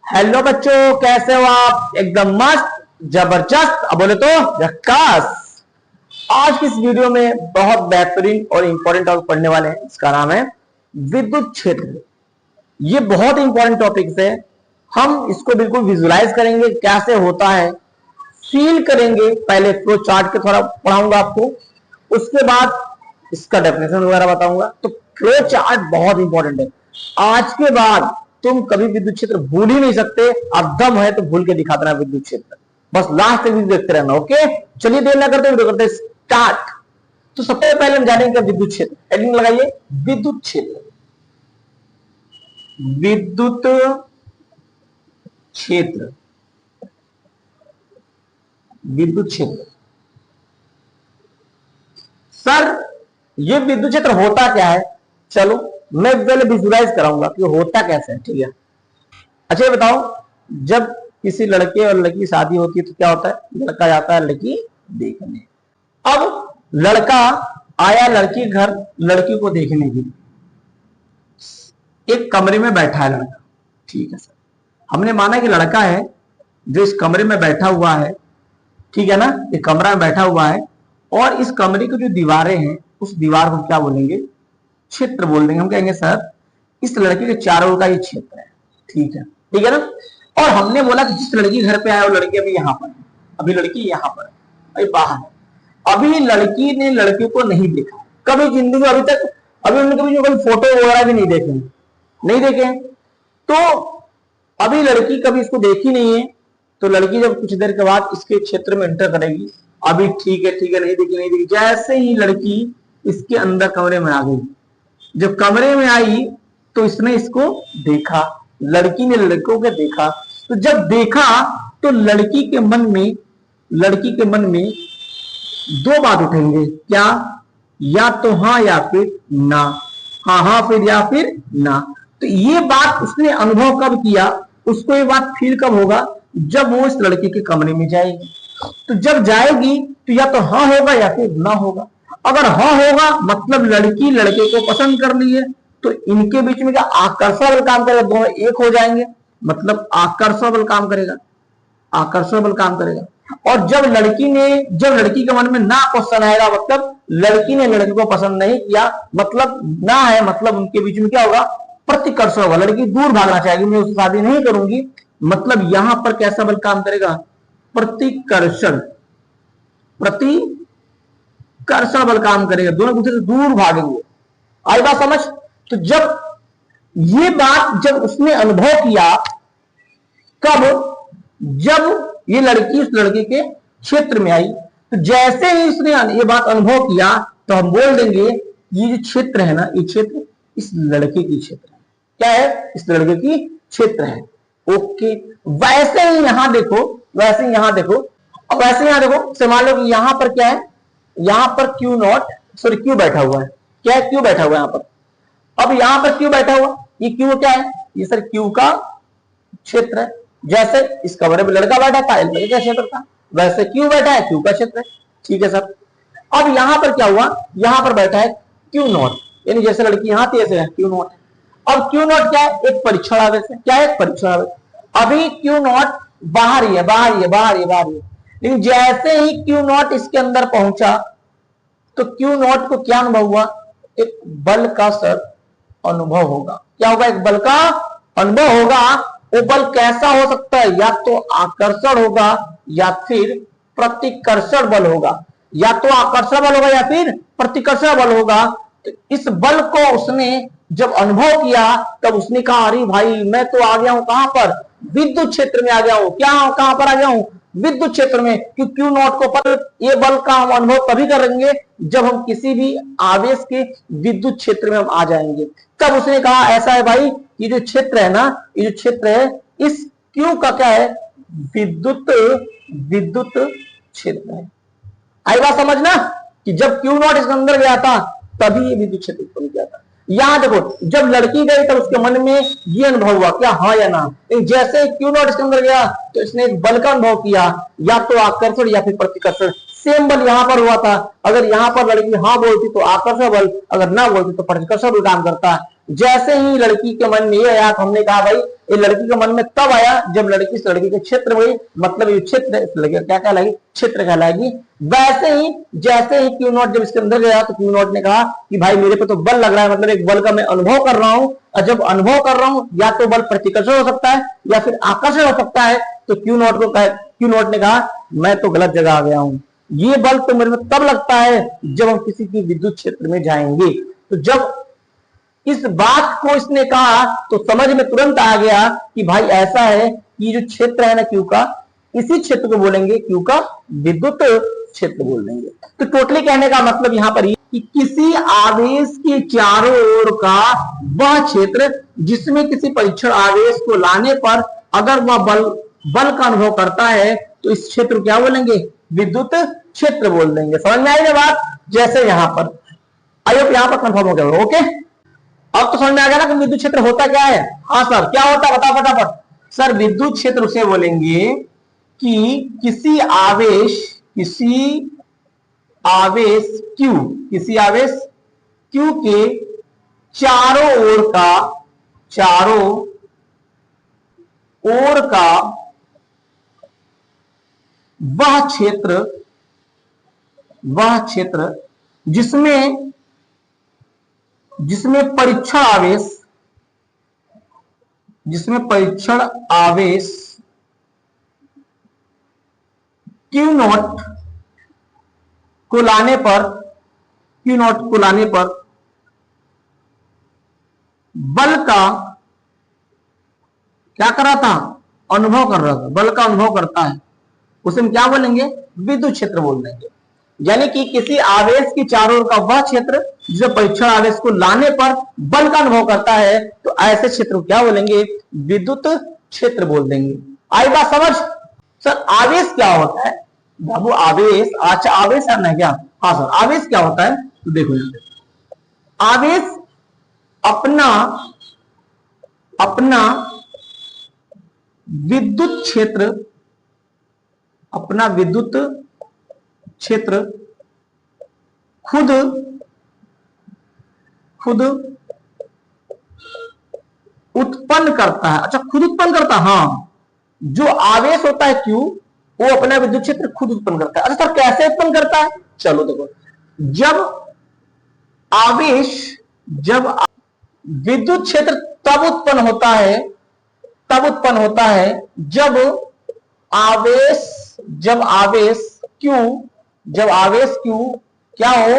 Hello बच्चों, कैसे हो आप? एकदम मस्त, जबरदस्त, अब बोले तो झक्कास। आज की इस वीडियो में बहुत बेहतरीन और इंपॉर्टेंट टॉपिक पढ़ने वाले हैं। इसका नाम है विद्युत क्षेत्र। ये बहुत इंपॉर्टेंट टॉपिक है। हम इसको बिल्कुल विजुलाइज करेंगे, कैसे होता है, फील करेंगे। पहले फ्लो चार्ट के थोड़ा पढ़ाऊंगा आपको, उसके बाद इसका डेफिनेशन वगैरह बताऊंगा। तो फ्लो चार्ट बहुत इंपॉर्टेंट है। आज के बाद तुम कभी विद्युत क्षेत्र भूल ही नहीं सकते। अब दम है तो भूल के दिखा देना विद्युत क्षेत्र, बस लास्ट तक देखते रहना। ओके, चलिए देर ना करते वीडियो करते स्टार्ट। तो सबसे पहले हम जानेंगे विद्युत क्षेत्र। हेडिंग लगाइए, विद्युत क्षेत्र। विद्युत क्षेत्र, विद्युत क्षेत्र। सर ये विद्युत क्षेत्र होता क्या है? चलो मैं पहले विजुलाइज कराऊंगा कि होता कैसे है। ठीक है, अच्छा ये बताओ, जब किसी लड़के और लड़की की शादी होती है तो क्या होता है? लड़का जाता है लड़की देखने। अब लड़का आया लड़की घर लड़की को देखने के लिए, एक कमरे में बैठा है लड़का। ठीक है सर, हमने माना कि लड़का है जो इस कमरे में बैठा हुआ है। ठीक है ना, एक कमरा में बैठा हुआ है और इस कमरे की जो दीवारें हैं उस दीवार को क्या बोलेंगे? क्षेत्र बोल देंगे। हम कहेंगे सर इस लड़के के चारों ओर का ये क्षेत्र है। ठीक है, ठीक है ना। और हमने बोला कि जिस लड़की घर पे आया वो लड़की अभी यहाँ पर है, अभी लड़की यहाँ पर है, अभी बाहर है। अभी लड़की ने लड़के को नहीं देखा कभी जिंदगी, अभी तक अभी उन्होंने कभी फोटो वगैरह भी नहीं देखे। तो अभी लड़की कभी इसको देखी नहीं है। तो लड़की जब कुछ देर के बाद इसके क्षेत्र में एंटर करेगी, अभी ठीक है नहीं देखी। जैसे ही लड़की इसके अंदर कमरे में आ गई, जब कमरे में आई तो इसने इसको देखा, लड़की ने लड़कों को देखा। तो जब देखा तो लड़की के मन में दो बात उठेंगे, क्या? या तो हाँ या फिर ना, हाँ फिर या फिर ना। तो ये बात उसने अनुभव कब किया, उसको ये बात फील कब होगा? जब वो इस लड़के के कमरे में जाएगी। तो जब जाएगी तो या तो हाँ होगा या फिर ना होगा। अगर हाँ होगा मतलब लड़की लड़के को पसंद कर ली है, तो इनके बीच में क्या आकर्षण बल काम करेगा? दोनों एक हो जाएंगे, मतलब आकर्षण बल काम करेगा, आकर्षण बल काम करेगा। और जब लड़की के मन में ना क्वेश्चन आएगा, मतलब लड़की ने लड़के को पसंद नहीं किया, मतलब ना है, मतलब उनके बीच में क्या होगा? प्रतिकर्षण होगा। लड़की दूर भागना चाहेगी, मैं उससे शादी नहीं करूंगी, मतलब यहां पर कैसा बल काम करेगा? प्रतिकर्षण बल काम करेगा। दोनों दूसरे से दूर भागेंगे। आई बात समझ? तो जब उसने अनुभव किया, कब? जब ये लड़की उस लड़के के क्षेत्र में आई। तो जैसे ही उसने ये बात अनुभव किया तो हम बोल देंगे ये जो क्षेत्र है ना, ये क्षेत्र इस लड़के की क्षेत्र है। क्या है? इस लड़के की क्षेत्र है। ओके, वैसे ही यहां देखो, अब वैसे यहां देखो, से मान लो कि यहां पर क्या है? यहां पर क्यू बैठा हुआ है। क्या है? क्यू बैठा हुआ है यहां पर। अब यहां पर क्यू बैठा हुआ, ये क्यू क्या है? ये सर क्यू का क्षेत्र है। जैसे इस कमरे में लड़का बैठा था, लड़के का क्षेत्र था, वैसे क्यू बैठा है, क्यू का क्षेत्र है। ठीक है सर। अब यहां पर क्या हुआ? यहां पर बैठा है क्यू नॉट, यानी जैसे लड़की यहां थी ऐसे क्यू नॉट है। अब क्यू नॉट क्या है? एक परीक्षण आवेश है। क्या है? परीक्षण आवेश। अभी क्यू नॉट बाहर ही है। लेकिन जैसे ही क्यू नॉट इसके अंदर पहुंचा तो क्यू नॉट को क्या अनुभव हुआ? एक बल का सर अनुभव होगा। क्या होगा? एक बल का अनुभव होगा। वो बल कैसा हो सकता है? या तो आकर्षण होगा या फिर प्रतिकर्षण बल होगा, या तो आकर्षण बल होगा या फिर प्रतिकर्षण बल होगा। तो इस बल को उसने जब अनुभव किया तब उसने कहा अरे भाई मैं तो आ गया हूं कहां पर? विद्युत क्षेत्र में आ गया हूं। क्या कहां पर आ गया हूं? विद्युत क्षेत्र में। क्योंकि क्यू नॉट को पता, ये बल का हम अनुभव तभी करेंगे जब हम किसी भी आवेश के विद्युत क्षेत्र में हम आ जाएंगे। तब उसने कहा ऐसा है भाई, ये जो क्षेत्र है ना, ये जो क्षेत्र है इस क्यू का क्या है? विद्युत क्षेत्र है। आई बात समझना कि जब क्यू नॉट इसके अंदर गया था तभी ये विद्युत क्षेत्र बन गया था। यहां देखो, जब लड़की गई तब उसके मन में ये अनुभव हुआ, क्या हाँ या ना। जैसे क्यू नॉट इसके अंदर गया तो इसने एक बल का अनुभव किया, या तो आकर्षण या फिर प्रतिकर्षण। सेम बल यहां पर हुआ था। अगर यहां पर लड़की हाँ बोलती तो आकर्षण बल, अगर ना बोलती तो प्रतिकर्षण बल काम करता। जैसे ही लड़की के मन में ये आया, तो हमने कहा भाई ये लड़की के मन में तब आया जब लड़की इस लड़की के क्षेत्र में, मतलब ये क्षेत्र इस लड़की क्या कहलाएगी, क्षेत्र कहलाएगी। वैसे ही जैसे ही क्यू नॉट जब इसके अंदर गया तो क्यू नॉट ने कहा कि भाई मेरे पे तो बल लग रहा है, मतलब एक बल का मैं अनुभव कर रहा हूं, और जब अनुभव कर रहा हूं या तो बल प्रतिकर्षण हो सकता है या फिर आकर्षण हो सकता है। तो क्यू नॉट ने कहा मैं तो गलत जगह आ गया हूं, ये बल तो मेरे में तब लगता है जब हम किसी की विद्युत क्षेत्र में जाएंगे। तो जब इस बात को इसने कहा तो समझ में तुरंत आ गया कि भाई ऐसा है कि जो क्षेत्र है ना क्यू का, इसी क्षेत्र को बोलेंगे क्यू का विद्युत क्षेत्र बोल देंगे। तो टोटली कहने का मतलब यहां पर कि किसी आवेश के चारों ओर का वह क्षेत्र जिसमें किसी परीक्षण आवेश को लाने पर अगर वह बल का अनुभव करता है तो इस क्षेत्र को क्या बोलेंगे, विद्युत क्षेत्र बोल देंगे। समझ में आई ना बात? जैसे यहां पर आई होप यहां पर कंफर्म हो गया। ओके, अब तो समझ में आ गया ना कि विद्युत क्षेत्र होता क्या है। हाँ सर, क्या होता है बता फटाफट। सर विद्युत क्षेत्र उसे बोलेंगे कि किसी आवेश Q के चारों ओर का वह क्षेत्र जिसमें परीक्षण आवेश क्यू नॉट को लाने पर बल का क्या कर रहा था, अनुभव कर रहा था, बल का अनुभव करता है, उसे हम क्या बोलेंगे, विद्युत क्षेत्र बोल देंगे। यानी कि किसी आवेश की चारों ओर का वह क्षेत्र जिसे परीक्षण आवेश को लाने पर बल का अनुभव करता है, तो ऐसे क्षेत्र को क्या बोलेंगे, विद्युत क्षेत्र बोल देंगे। आई बात समझ? सर आवेश क्या होता है बाबू? आवेश, अच्छा आवेश है क्या? हाँ सर, आवेश क्या होता है तो देखो, आवेश अपना विद्युत क्षेत्र खुद उत्पन्न करता है। अच्छा, खुद उत्पन्न करता है। हाँ, जो आवेश होता है Q वो अपना विद्युत क्षेत्र खुद उत्पन्न करता है। अच्छा सर कैसे उत्पन्न करता है? चलो देखो, जब विद्युत क्षेत्र तब उत्पन्न होता है जब आवेश Q क्या हो,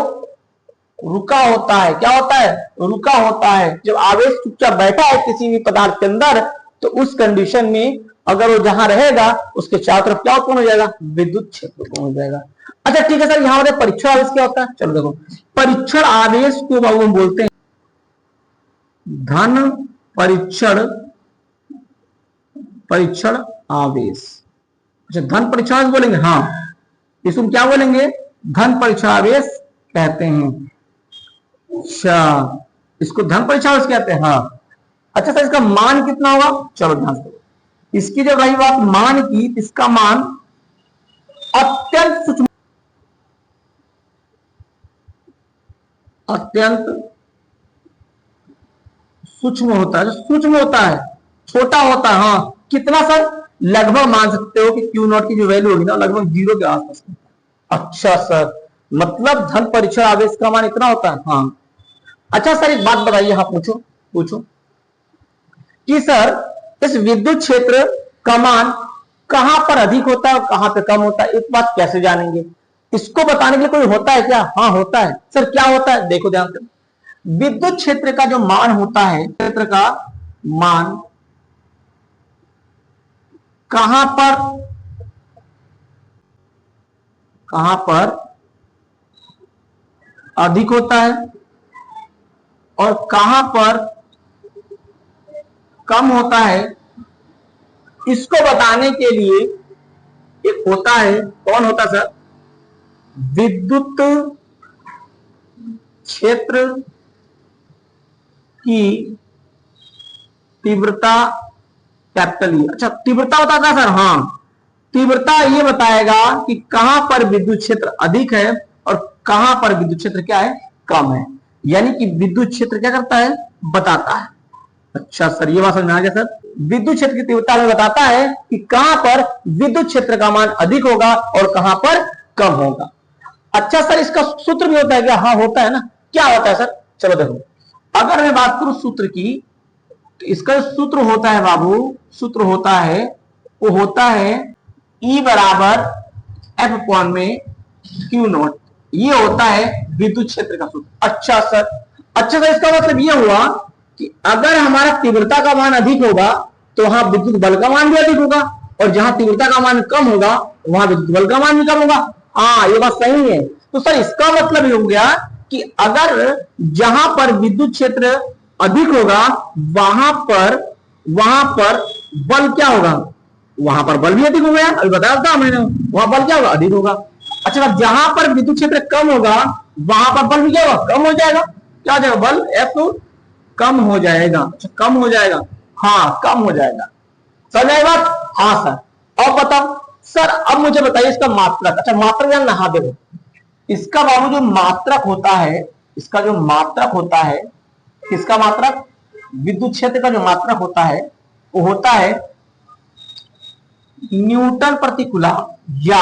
रुका होता है। क्या होता है? रुका होता है। जब आवेश चुपचाप बैठा है किसी भी पदार्थ के अंदर, तो उस कंडीशन में अगर वो जहां रहेगा उसके चारों तरफ क्या उत्पन्न हो जाएगा, विद्युत क्षेत्र उत्पन्न हो जाएगा। अच्छा ठीक है सर, यहां पर परीक्षण आवेश क्या होता है? चलो देखो, परीक्षण आवेश को बाबू हम बोलते हैं धन परीक्षण आवेश। अच्छा, धन परीक्षण आवेश बोलेंगे? हाँ, इसको क्या बोलेंगे, धन परीक्षण आवेश कहते हैं। अच्छा, इसको धन परीक्षण आवेश कहते हैं। हाँ, अच्छा सर इसका मान कितना होगा? चलो ध्यान से, इसकी जब रही बात मान की, इसका मान अत्यंत सूक्ष्म होता है, छोटा होता है। हाँ, कितना सर? लगभग मान सकते हो कि क्यू नॉट की जो वैल्यू होगी ना लगभग 0 के आसपास। अच्छा सर, मतलब धन परीक्षण आवेश का मान इतना होता है। हाँ, अच्छा सर एक बात बताइए, हाँ पूछो कि सर इस विद्युत क्षेत्र का मान कहां पर अधिक होता है और कहां पे कम होता है, एक बात कैसे जानेंगे? इसको बताने के लिए कोई होता है क्या? हाँ होता है। सर क्या होता है? देखो ध्यान से, विद्युत क्षेत्र का जो मान होता है, क्षेत्र का मान कहां पर अधिक होता है और कहां पर कम होता है, इसको बताने के लिए एक होता है। कौन होता है सर? विद्युत क्षेत्र की तीव्रता कैपिटल ई। अच्छा, तीव्रता बताता है सर? हाँ, तीव्रता ये बताएगा कि कहां पर विद्युत क्षेत्र अधिक है और कहां पर विद्युत क्षेत्र क्या है, कम है। यानी कि विद्युत क्षेत्र क्या करता है, बताता है। अच्छा सर, ये बात समझ में आ गया सर। विद्युत क्षेत्र की तीव्रता हमें बताता है कि कहां पर विद्युत क्षेत्र का मान अधिक होगा और कहां पर कम होगा। अच्छा सर, इसका सूत्र भी होता है क्या? हाँ होता है ना। क्या होता है सर? चलो देखो, अगर मैं बात करूं सूत्र की, तो इसका सूत्र होता है बाबू, सूत्र होता है, वो होता है E बराबर F अपॉन में Q नॉट। ये होता है विद्युत क्षेत्र का सूत्र। अच्छा सर, इसका मतलब ये हुआ कि अगर हमारा तीव्रता का मान अधिक होगा तो वहां विद्युत बल का मान भी अधिक होगा, और जहां तीव्रता का मान कम होगा वहां विद्युत बल का मान भी कम होगा। हाँ, ये बात सही है। तो सर इसका मतलब ये हो गया कि अगर जहां पर विद्युत क्षेत्र अधिक होगा वहां पर बल क्या होगा? वहां पर बल भी अधिक हो गया, अभी बताया था मैंने, वहां बल क्या होगा? अधिक होगा। अच्छा, जहां पर विद्युत क्षेत्र कम होगा वहां पर बल भी क्या होगा? कम हो जाएगा। क्या हो जाएगा? बल F कम हो जाएगा। अच्छा, कम हो जाएगा, हाँ कम हो जाएगा। समझ आई बात? हाँ सर। और बताओ सर, अब मुझे बताइए इसका मात्रक। अच्छा, मात्रक जानना? हाँ देखो, इसका बाबू जो मात्रक होता है, इसका जो मात्रक होता है, किसका मात्रक? विद्युत क्षेत्र का जो मात्रक होता है वो होता है न्यूटन प्रति कूलम या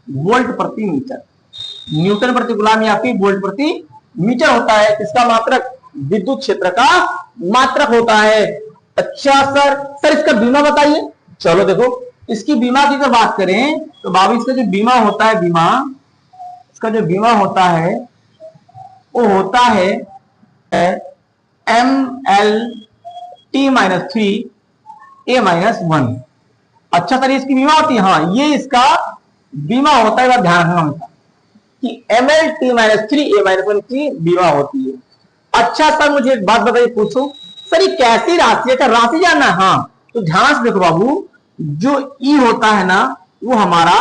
वोल्ट प्रति मीटर। न्यूटन प्रति कूलम या फिर वोल्ट प्रति मीटर होता है किसका मात्रक? विद्युत क्षेत्र का मात्रक होता है। अच्छा सर, इसका बीमा बताइए। चलो देखो, इसकी बीमा की अगर बात करें तो बाबू इसका जो बीमा होता है, इसका जो बीमा होता है वो होता है ML_T-3A-1। अच्छा सर, इसकी बीमा होती है? हाँ, ये इसका बीमा होता है, ध्यान रखना होता कि ML_T-3A-1 की बीमा होती है। अच्छा सर, मुझे एक बात बताइए, पूछो सर, ये कैसी राशि है? क्या राशि जानना है? हाँ, तो ध्यान से देखो बाबू, जो ई होता है ना वो हमारा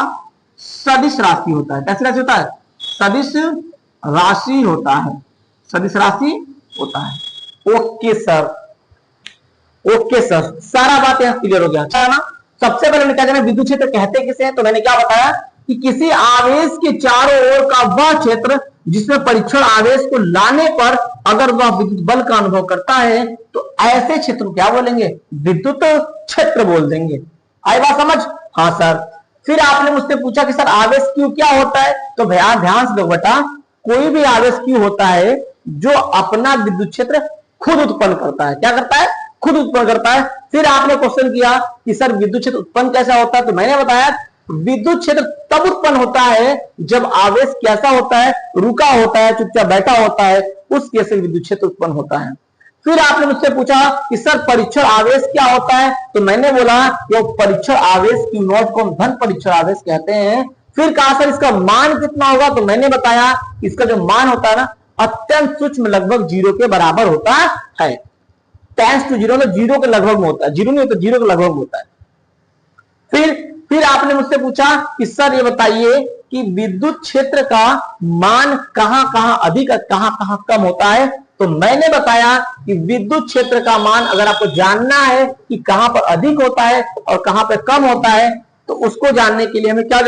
सदिश राशि होता है। कैसी राशि होता है? सदिश राशि होता है, सदिश राशि होता है। ओके सर, ओके सर, सारा बात यहाँ क्लियर हो गया। अच्छा ना, सबसे पहले मैंने क्या जाना, विद्युत क्षेत्र कहते किसे हैं? तो मैंने क्या बताया कि किसी आवेश के चारों ओर का वह क्षेत्र जिसमें परीक्षण आवेश को लाने पर अगर वह विद्युत बल का अनुभव करता है तो ऐसे क्षेत्र को क्या बोलेंगे? विद्युत क्षेत्र बोल देंगे। आई बात समझ? हाँ सर। फिर आपने मुझसे पूछा कि सर आवेश क्यू क्या होता है? तो भैया ध्यान से दो बेटा, कोई भी आवेश क्यू होता है जो अपना विद्युत क्षेत्र खुद उत्पन्न करता है। क्या करता है? खुद उत्पन्न करता है। फिर आपने क्वेश्चन किया कि सर विद्युत क्षेत्र उत्पन्न कैसा होता है? तो मैंने बताया विद्युत क्षेत्र तब उत्पन्न होता है जब आवेश कैसा होता है? रुका होता है, चुपचाप बैठा होता है, उस केस में विद्युत क्षेत्र उत्पन्न होता है। फिर आपने मुझसे पूछा कि सर परीक्षण आवेश क्या होता है? तो मैंने बोला कि परीक्षण आवेश Q नॉट को धन परीक्षण आवेश कहते हैं। फिर कहा सर इसका मान कितना होगा? तो मैंने बताया इसका जो मान होता है ना अत्यंत सूक्ष्म, लगभग 0 के बराबर होता है। टेंस टू 0 में 0 के लगभग में होता है, 0 नहीं होता, 0 के लगभग में होता है। फिर आपने मुझसे पूछा कि सर ये बताइए कि विद्युत क्षेत्र का मान कहां कहां अधिक कहां कहां कम होता है? तो मैंने बताया कि विद्युत क्षेत्र का मान अगर आपको जानना है कि कहां पर अधिक होता है और कहां पर कम होता है तो उसको जानने के लिए हमें क्या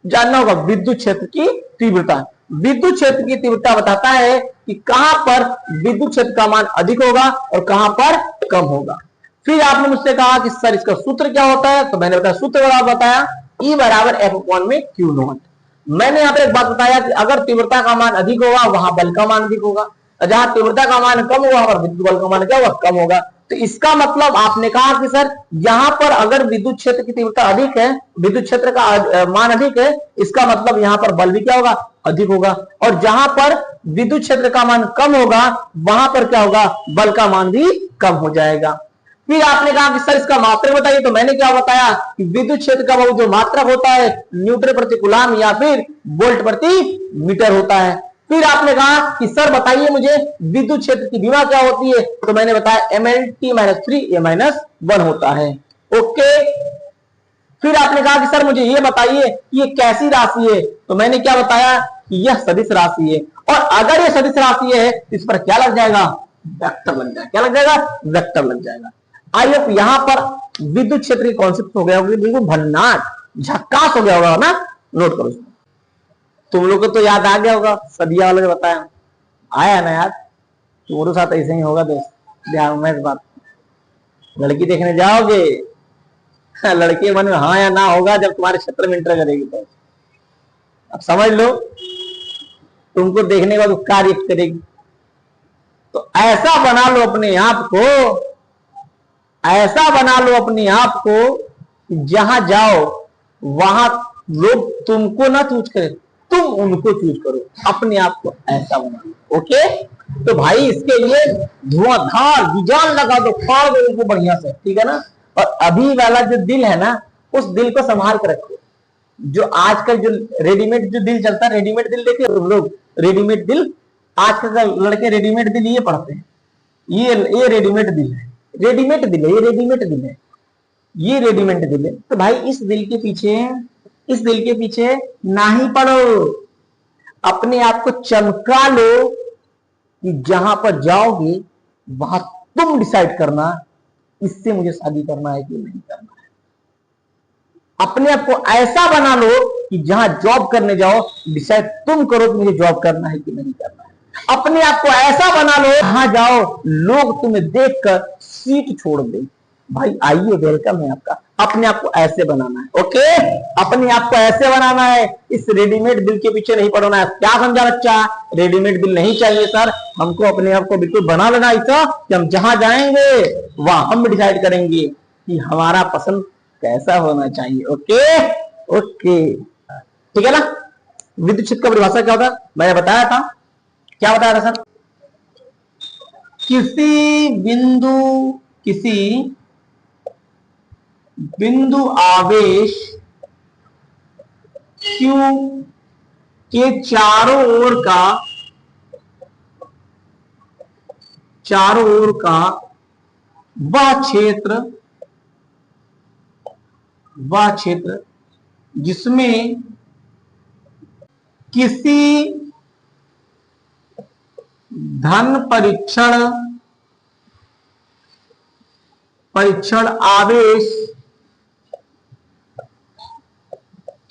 जानना होगा? विद्युत क्षेत्र की तीव्रता। विद्युत क्षेत्र की तीव्रता बताता है कि कहां पर विद्युत क्षेत्र का मान अधिक होगा और कहां पर कम होगा। फिर आपने मुझसे कहा कि सर इसका सूत्र क्या होता है? तो मैंने बताया सूत्र बताया E बराबर F अपॉन में Q नॉट। मैंने यहाँ पे एक बात बताया कि अगर तीव्रता का मान अधिक होगा वहां बल का मान अधिक होगा, जहां तीव्रता का मान कम होगा वहां विद्युत बल का मान क्या होगा? कम होगा। तो इसका मतलब आपने कहा कि सर यहां पर अगर विद्युत क्षेत्र की तीव्रता अधिक है, विद्युत क्षेत्र का मान अधिक है, इसका मतलब यहां पर बल भी क्या होगा? अधिक होगा। और जहां पर विद्युत क्षेत्र का मान कम होगा वहां पर क्या होगा? बल का मान भी कम हो जाएगा। फिर आपने कहा कि सर इसका मात्रक बताइए। तो मैंने क्या बताया कि विद्युत क्षेत्र का जो मात्रक होता है न्यूटन प्रति कूलम या फिर वोल्ट प्रति मीटर होता है। फिर आपने कहा कि सर बताइए मुझे विद्युत क्षेत्र की बीमा क्या होती है? तो मैंने बताया ML_T-3A-1 होता है। ओके। फिर आपने कहा कि सर मुझे ये बताइए कि ये कैसी राशि है? तो मैंने क्या बताया कि यह सदिश राशि है, और अगर ये सदिश राशि है तो इस पर क्या लग जाएगा? वेक्टर लग जाएगा। क्या लग जाएगा? वेक्टर लग जाएगा। आई होप यहां पर विद्युत क्षेत्र की कॉन्सेप्ट हो गया होगा, बिल्कुल भन्नाट झक्कास हो गया होगा ना। नोट करो, तुम लोग को तो याद आ गया होगा, सदिया वाले ने बताया, आया ना याद? तुम्हारे साथ ऐसे ही होगा दोस्त, ध्यान में इस बात। लड़की देखने जाओगे, लड़के मन में हाँ या ना होगा जब तुम्हारे क्षेत्र में एंटर करेगी तो। अब समझ लो, तुमको देखने के बाद क्या रिएक्ट करेगी। तो ऐसा बना लो अपने आप को, ऐसा बना लो अपने आप को, जहां जाओ वहां लोग तुमको ना चूज करें, तुम उनको चूज करो, अपने आप को ऐसा बना लो। ओके, तो भाई इसके लिए धुआंधार विजान लगा दो, फाड़ दो उनको बढ़िया से, ठीक है ना। और अभी वाला जो दिल है ना, उस दिल को संभाल कर रखो। जो आजकल जो रेडीमेड जो दिल चलता है, रेडीमेड दिल देखे तुम लोग, रेडीमेड दिल, आजकल का लड़के रेडीमेड दिल ये पढ़ते हैं, ये रेडीमेड दिल है, रेडीमेड दिल है, ये रेडीमेड दिल है, ये रेडीमेड दिल है। तो भाई इस दिल के पीछे, इस दिल के पीछे ना ही पढ़ो, अपने आप को चमका लो कि जहां पर जाओगे वहां तुम डिसाइड करना इससे मुझे शादी करना है कि नहीं करना है। अपने आप को ऐसा बना लो कि जहां जॉब करने जाओ डिसाइड तुम करो कि मुझे जॉब करना है कि नहीं करना है। अपने आप को ऐसा बना लो जहां जाओ लोग तुम्हें देखकर सीट छोड़ दे। भाई आइए, वेलकम है आपका। अपने आप को ऐसे बनाना है, ओके, अपने आप को ऐसे बनाना है, इस रेडीमेड दिल के पीछे नहीं पड़ना है। क्या समझा बच्चा? रेडीमेड दिल नहीं चाहिए सर, हमको अपने आप को बिल्कुल बना लेना ऐसा कि हम जहां जाएंगे वहां हम डिसाइड करेंगे कि हमारा पसंद कैसा होना चाहिए। ओके ओके, ठीक है ना। विद्युत क्षेत्र का परिभाषा क्या होता है? मैंने बताया था, क्या बताया था सर? किसी बिंदु आवेश Q के चारों ओर का वह क्षेत्र जिसमें किसी धन परीक्षण आवेश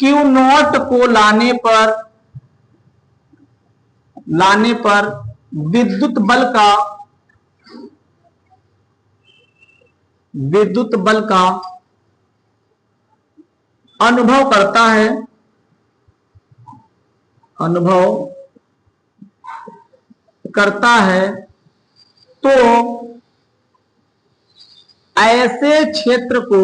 Q नॉट को लाने पर विद्युत बल का अनुभव करता है तो ऐसे क्षेत्र को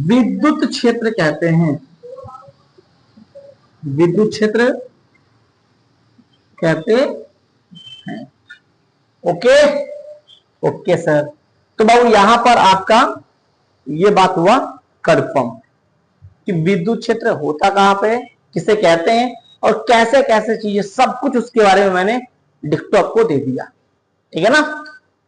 विद्युत क्षेत्र कहते हैं। विद्युत क्षेत्र कहते हैं। Okay okay sir. तो बाबू यहां पर आपका ये बात हुआ कंफर्म कि विद्युत क्षेत्र होता कहां पे, किसे कहते हैं और कैसे कैसे चीजें, सब कुछ उसके बारे में मैंने डिक्टो आपको दे दिया, ठीक है ना।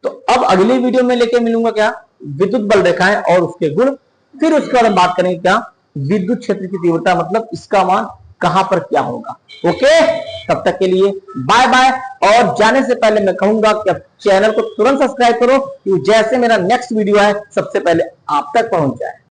तो अब अगली वीडियो में लेके मिलूंगा क्या, विद्युत बल रेखाएं और उसके गुण। फिर उसके बाद हम बात करेंगे क्या विद्युत क्षेत्र की तीव्रता, मतलब इसका मान कहां पर क्या होगा। ओके, तब तक के लिए बाय बाय। और जाने से पहले मैं कहूंगा कि आप चैनल को तुरंत सब्सक्राइब करो कि जैसे मेरा नेक्स्ट वीडियो है सबसे पहले आप तक पहुंच जाए।